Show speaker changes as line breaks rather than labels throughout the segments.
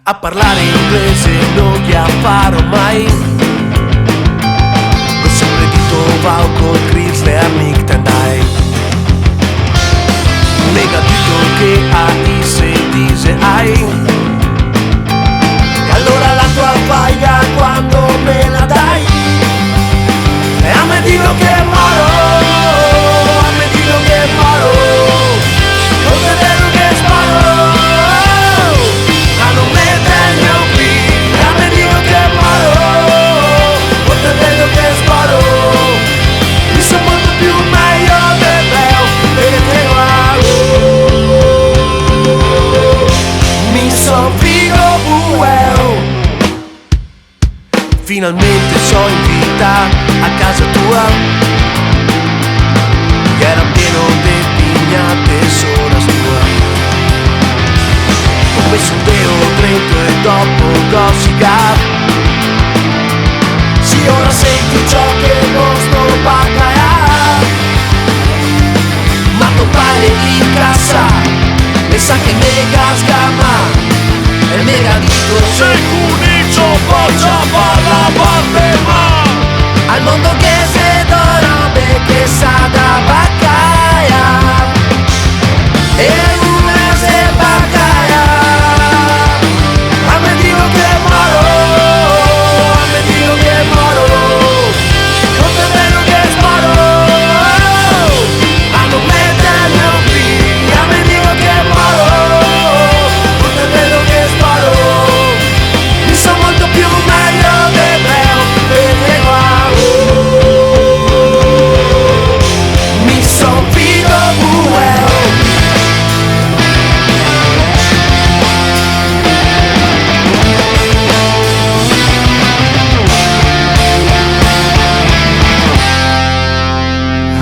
a parlare inglese non gli apparo mai. Ho sempre detto wow col Chrysler Nick Tendai. Mega detto che hai se dice hai. E allora la tua paga quando me la dai. E a me dico che moro, a me dico che moro. Non te vedo che sparo. Finalmente so invita a casa tua. Era pieno di pignate sola sua. Ho messo un deodorante e dopo tossica. Sì, ora senti ciò che non sto pagando. Ma tuo padre in cassa e sa che mega scamma. E mega dico sei unico faccia la parte ma al mondo che se dovrebbe che sa da baccaia e una se baccaia a me dico che moro, a me dico che moro non te vedo che sparo a non mettermi qui a me dico che moro non te vedo che sparo mi sono molto più meglio del vero e qua mi son figo buono.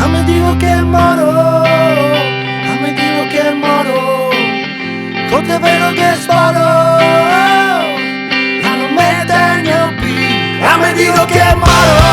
A me dico che moro, a me dico che moro con te vedo che sparo a non mettermi qui a me dico che moro.